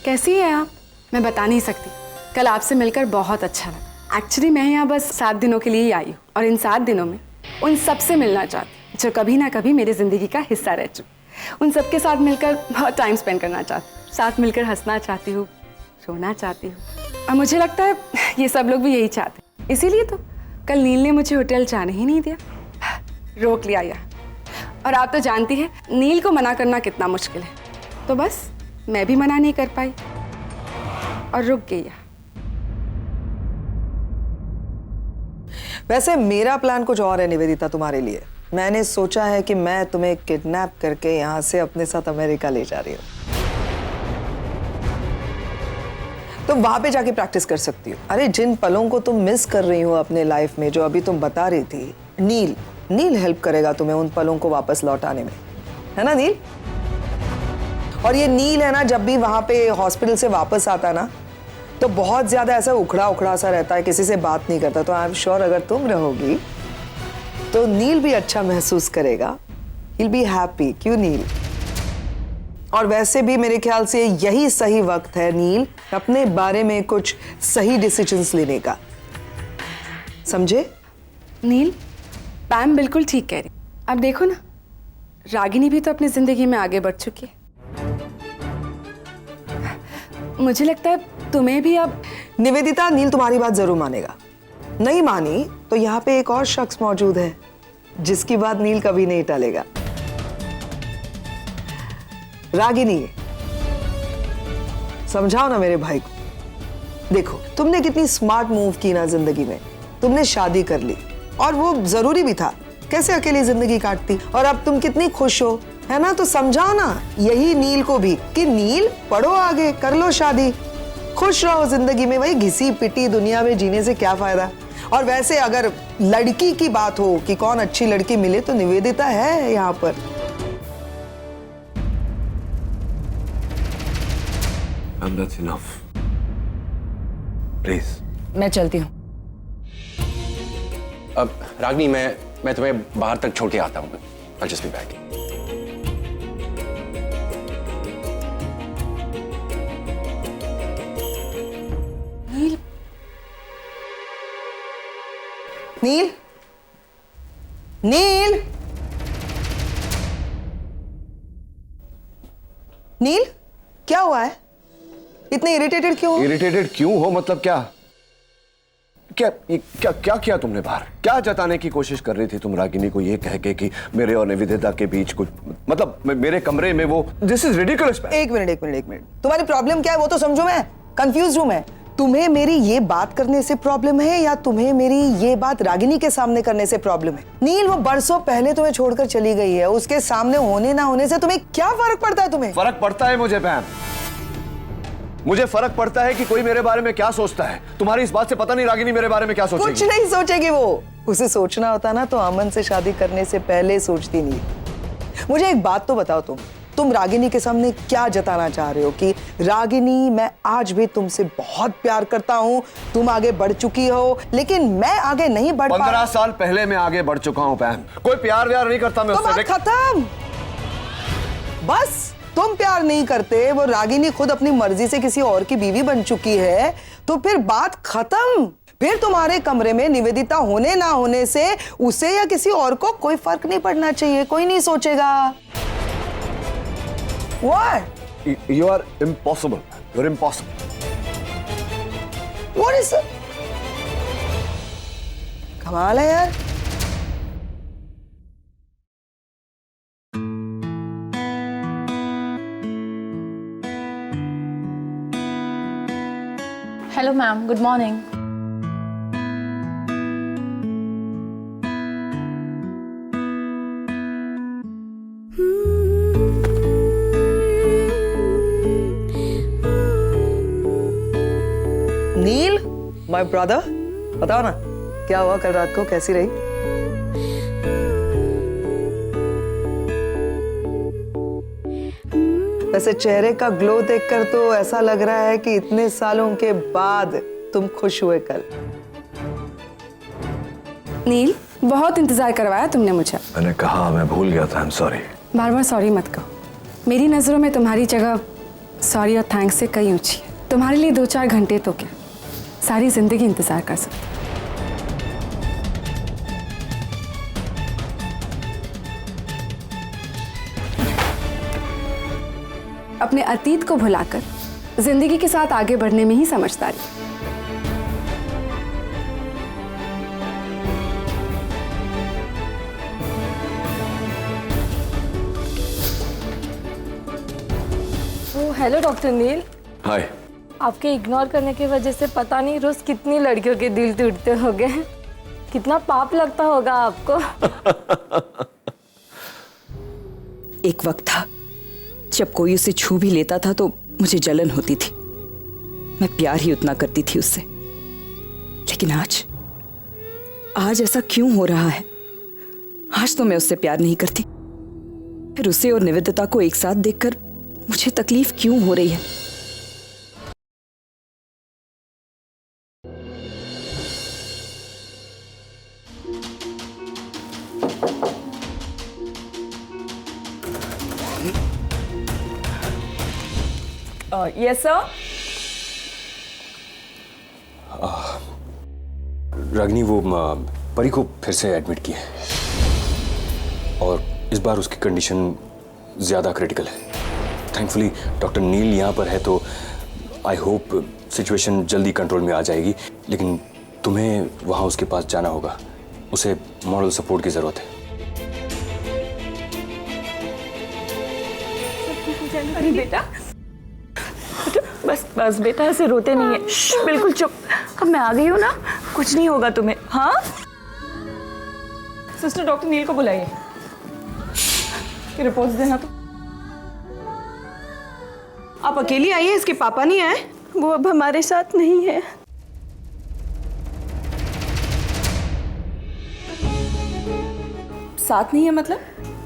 Speaker 1: कैसी है आप? मैं बता नहीं सकती, कल आपसे मिलकर बहुत अच्छा लगा। एक्चुअली मैं यहाँ बस 7 दिनों के लिए ही आई हूँ और इन 7 दिनों में उन सबसे मिलना चाहती हूँ जो कभी ना कभी मेरी जिंदगी का हिस्सा रह चुके। उन सबके साथ मिलकर बहुत टाइम स्पेंड करना चाहती हूँ, साथ मिलकर हंसना चाहती हूँ, रोना चाहती हूँ। और मुझे लगता है ये सब लोग भी यही चाहते हैं, इसीलिए तो कल नील ने मुझे होटल जाने ही नहीं दिया, रोक लिया यहाँ। और आप तो जानती हैं नील को मना करना कितना मुश्किल है, तो बस मैं भी मना नहीं कर पाई और रुक गई।
Speaker 2: वैसे मेरा प्लान कुछ और है निवेदिता तुम्हारे लिए। मैंने सोचा है कि मैं तुम्हें किडनैप करके यहाँ से अपने साथ अमेरिका ले जा रही हूँ। तुम वहां पे जाके प्रैक्टिस कर सकती हो। अरे जिन पलों को तुम मिस कर रही हो अपने लाइफ में, जो अभी तुम बता रही थी, नील हेल्प करेगा तुम्हें उन पलों को वापस लौटाने में, है ना नील? और ये नील है ना, जब भी वहां पे हॉस्पिटल से वापस आता ना तो बहुत ज्यादा ऐसा उखड़ा सा रहता है, किसी से बात नहीं करता। तो आई एम श्योर अगर तुम रहोगी तो नील भी अच्छा महसूस करेगा, he'll be happy। क्यों नील? और वैसे भी मेरे ख्याल से यही सही वक्त है नील अपने बारे में कुछ सही डिसीजंस लेने का, समझे?
Speaker 1: नील, पैम बिल्कुल ठीक कह रही। अब देखो ना, रागिनी भी तो अपनी जिंदगी में आगे बढ़ चुकी है। मुझे लगता है तुम्हें भी अब।
Speaker 2: निवेदिता, नील तुम्हारी बात जरूर मानेगा। नहीं मानी तो यहाँ पे एक और शख्स मौजूद है जिसकी बात नील कभी नहीं टालेगा। रागिनी, समझाओ ना मेरे भाई को। देखो तुमने कितनी स्मार्ट मूव की ना जिंदगी में, तुमने शादी कर ली और वो जरूरी भी था, कैसे अकेली जिंदगी काटती। और अब तुम कितनी खुश हो, है ना? तो समझाओ ना यही नील को भी कि नील पढ़ो आगे, कर लो शादी, खुश रहो जिंदगी में। वही घिसी पिटी दुनिया में जीने से क्या फायदा? और वैसे अगर लड़की की बात हो कि कौन अच्छी लड़की मिले तो निवेदिता है यहाँ पर।
Speaker 3: That's enough. Please.
Speaker 11: मैं चलती हूँ।
Speaker 9: अब रागिनी, मैं तुम्हें बाहर तक छोड़ के आता हूँ। I'll just be back.
Speaker 2: नील, नील, नील, क्या हुआ है? इतने इरिटेटेड क्यों हो?
Speaker 3: इरिटेटेड क्यों हो मतलब क्या? क्या किया तुमने बाहर? क्या जताने की कोशिश कर रही थी तुम रागिनी को ये कह के कि मेरे और निवेदिता के बीच कुछ, मतलब मेरे कमरे में वो, दिस इज रिडिकुलस।
Speaker 2: एक मिनट, तुम्हारी प्रॉब्लम क्या है वो तो समझो, मैं कंफ्यूज हूं। मैं तुम्हें मेरी ये बात करने से प्रॉब्लम है या तुम्हें मेरी ये बात रागिनी के सामने करने से प्रॉब्लम है? नील, वो बरसों पहले तुम्हें छोड़कर चली गई है, उसके सामने होने ना होने से तुम्हें क्या फर्क पड़ता है? तुम्हें
Speaker 3: फर्क पड़ता है मुझे पैम, मुझे फर्क पड़ता है कि कोई मेरे बारे में क्या सोचता है। तुम्हारी इस बात से पता नहीं रागिनी मेरे बारे में क्या सोचेगी।
Speaker 2: कुछ नहीं सोचेगी वो। उसे सोचना होता ना तो अमन से शादी करने से पहले सोचती नहीं। मुझे एक बात तो बताओ, तुम रागिनी के सामने क्या जताना चाह रहे हो कि रागिनी, मैं आज भी तुमसे बहुत प्यार करता हूं, तुम आगे बढ़ चुकी हो लेकिन मैं आगे नहीं बढ़ पा।
Speaker 3: 15 साल पहले मैं आगे बढ़ चुका हूं पैम, कोई प्यार व्यार नहीं करता मैं उससे।
Speaker 2: खत्म, बस तुम प्यार नहीं करते, वो रागिनी खुद अपनी मर्जी से किसी और की बीवी बन चुकी है, तो फिर बात खत्म। फिर तुम्हारे कमरे में निवेदिता होने ना होने से उसे या किसी और को कोई फर्क नहीं पड़ना चाहिए, कोई नहीं सोचेगा। What?
Speaker 3: You are impossible. You're impossible.
Speaker 2: What is it? कमाल है यार।
Speaker 12: Hello ma'am, good morning.
Speaker 2: Neel, my brother, बताओ ना क्या हुआ कल रात को, कैसी रही? वैसे चेहरे का ग्लो देखकर तो ऐसा लग रहा है कि इतने सालों के बाद तुम खुश हुए कल।
Speaker 1: नील, बहुत इंतजार करवाया तुमने मुझे।
Speaker 3: मैंने कहा, मैं भूल गया था, I am sorry.
Speaker 1: Bar bar sorry मत कहो। मेरी नजरों में तुम्हारी जगह सॉरी और थैंक्स से कहीं ऊंची है। तुम्हारे लिए 2-4 घंटे तो क्या, सारी जिंदगी इंतजार कर सकते। अपने अतीत को भुलाकर जिंदगी के साथ आगे बढ़ने में ही समझदारी।
Speaker 12: हेलो डॉक्टर नील।
Speaker 3: हाय।
Speaker 12: आपके इग्नोर करने की वजह से पता नहीं रोज कितनी लड़कियों के दिल टूटते होंगे। कितना पाप लगता होगा आपको।
Speaker 11: एक वक्त था जब कोई उसे छू भी लेता था तो मुझे जलन होती थी। मैं प्यार ही उतना करती थी उससे। लेकिन आज ऐसा क्यों हो रहा है? आज तो मैं उससे प्यार नहीं करती, फिर उसे और निवेदिता को एक साथ देखकर मुझे तकलीफ क्यों हो रही है?
Speaker 7: Yes sir.
Speaker 9: रागिनी, वो परी को फिर से एडमिट किया है और इस बार उसकी कंडीशन ज़्यादा क्रिटिकल है। थैंकफुली डॉक्टर नील यहाँ पर है तो आई होप सिचुएशन जल्दी कंट्रोल में आ जाएगी, लेकिन तुम्हें वहाँ उसके पास जाना होगा। उसे मॉरल सपोर्ट की ज़रूरत है।
Speaker 7: अरे बेटा, बस बस बेटा, ऐसे रोते नहीं है, बिल्कुल चुप। अब मैं आ गई हूँ ना, कुछ नहीं होगा तुम्हें। हाँ सिस्टर, डॉक्टर नील को बुलाइए, रिपोर्ट्स देना। तो आप अकेली आई है, इसके पापा नहीं आए? वो अब हमारे साथ नहीं है। साथ नहीं है मतलब?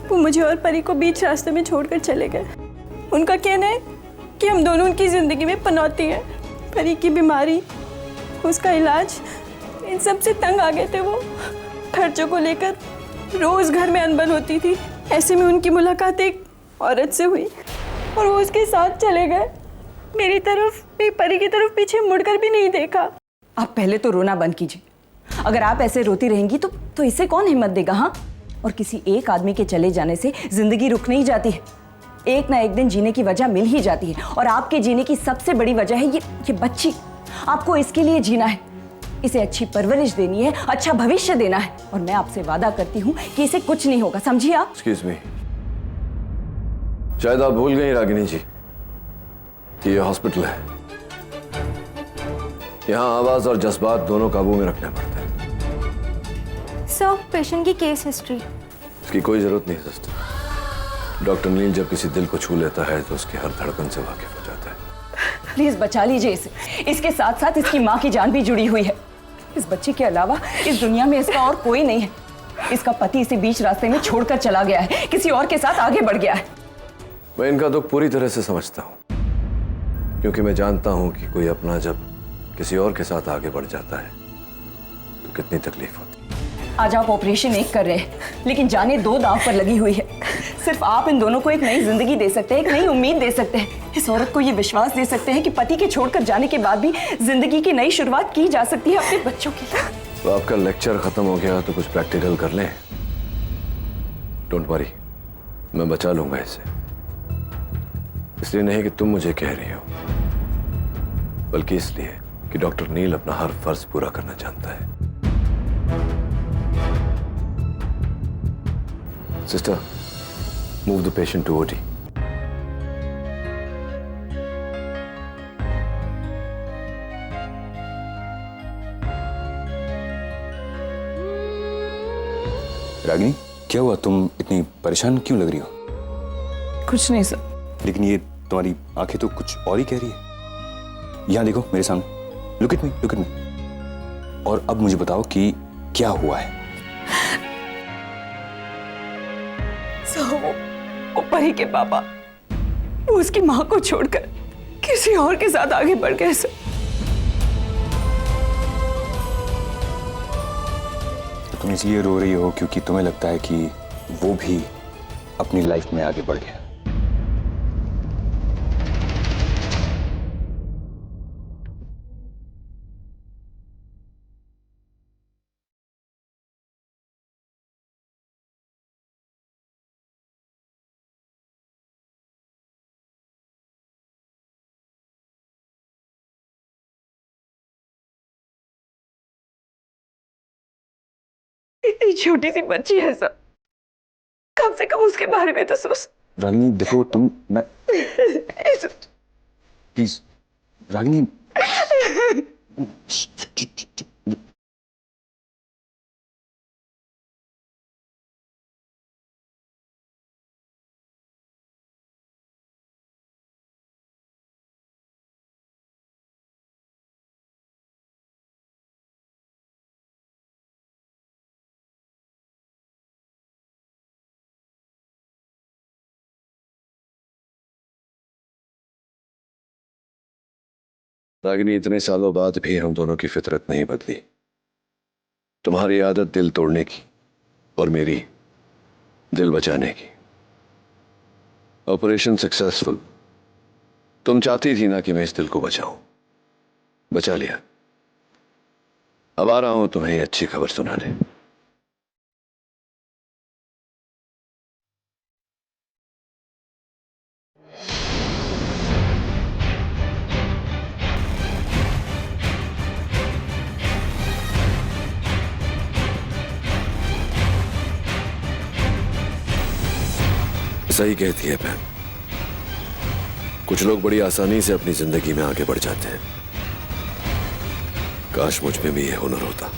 Speaker 7: वो मुझे और परी को बीच रास्ते में छोड़कर चले गए। उनका कहना है कि हम दोनों उनकी जिंदगी में पनौती हैं। परी की बीमारी, उसका इलाज, इन सब से तंग आ गए थे वो। खर्चों को लेकर रोज घर में अनबन होती थी। ऐसे में उनकी मुलाकात एक औरत से हुई और वो उसके साथ चले गए। मेरी तरफ, मेरी परी की तरफ पीछे मुड़कर भी नहीं देखा।
Speaker 11: आप पहले तो रोना बंद कीजिए। अगर आप ऐसे रोती रहेंगी तो इसे कौन हिम्मत देगा? हाँ, और किसी एक आदमी के चले जाने से जिंदगी रुक नहीं जाती है। एक ना एक दिन जीने की वजह मिल ही जाती है, और आपके जीने की सबसे बड़ी वजह है ये बच्ची। आपको इसके लिए जीना है, इसे अच्छी परवरिश देनी है, अच्छा भविष्य देना है, और मैं आपसे वादा करती हूँ कि इसे कुछ नहीं होगा, समझिए आप?
Speaker 3: एक्सक्यूज मी, शायद आप भूल गई रागिनी जी कि ये हॉस्पिटल है। यहाँ आवाज और जज्बात दोनों काबू में रखने पड़ते हैं।
Speaker 12: सर, पेशेंट की केस हिस्ट्री।
Speaker 3: इसकी कोई जरूरत नहीं सिस्टर। डॉक्टर नील जब किसी दिल को छू लेता है तो उसकी हर धड़कन से वाकिफ हो जाता है।
Speaker 11: प्लीज बचा लीजिए इसे। इसके साथ साथ इसकी माँ की जान भी जुड़ी हुई है। इस बच्चे के अलावा इस दुनिया में इसका और कोई नहीं है। इसका पति इसे बीच रास्ते में छोड़कर चला गया है, किसी और के साथ आगे बढ़ गया है।
Speaker 3: मैं इनका दुख पूरी तरह से समझता हूँ, क्योंकि मैं जानता हूँ कि कोई अपना जब किसी और के साथ आगे बढ़ जाता है तो कितनी तकलीफ होती है।
Speaker 11: आज आप ऑपरेशन एक कर रहे हैं, लेकिन जाने दो दांव पर लगी हुई है। सिर्फ आप इन दोनों को एक नई जिंदगी दे सकते हैं, एक नई उम्मीद दे सकते हैं। इस औरत को ये विश्वास दे सकते हैं कि पति के छोड़कर जाने के बाद भी जिंदगी की नई शुरुआत की जा सकती है अपने बच्चों के लिए।
Speaker 3: तो आपका लेक्चर खत्म हो गया तो कुछ प्रैक्टिकल कर लें। डोंट वरी, मैं बचा लूंगा इसे। इसलिए नहीं कि तुम मुझे कह रही हो, बल्कि इसलिए कि डॉक्टर नील अपना हर फर्ज पूरा करना चाहता है। Sister, move the patient to OT.
Speaker 9: Ragini, क्या हुआ? तुम इतनी परेशान क्यों लग रही हो?
Speaker 4: कुछ नहीं सर।
Speaker 9: लेकिन ये तुम्हारी आंखें तो कुछ और ही कह रही है। यहाँ देखो मेरे सामने, look at me, look at me. और अब मुझे बताओ कि क्या हुआ है।
Speaker 4: वो परी के पापा, वो उसकी माँ को छोड़कर किसी और के साथ आगे बढ़ गए सर।
Speaker 9: तो तुम इसलिए रो रही हो क्योंकि तुम्हें लगता है कि वो भी अपनी लाइफ में आगे बढ़ गया।
Speaker 4: इतनी छोटी सी बच्ची है सर, कम से कम उसके बारे में तो सोच।
Speaker 9: रागिनी देखो, मैं प्लीज रागिनी।
Speaker 3: रागिनी, इतने सालों बाद भी हम दोनों की फितरत नहीं बदली। तुम्हारी आदत दिल तोड़ने की और मेरी दिल बचाने की। Operation successful. तुम चाहती थी ना कि मैं इस दिल को बचाऊं, बचा लिया। अब आ रहा हूं तुम्हें अच्छी खबर सुनाने। सही कहती है बहन, कुछ लोग बड़ी आसानी से अपनी जिंदगी में आगे बढ़ जाते हैं। काश मुझ में भी ये हुनर होता।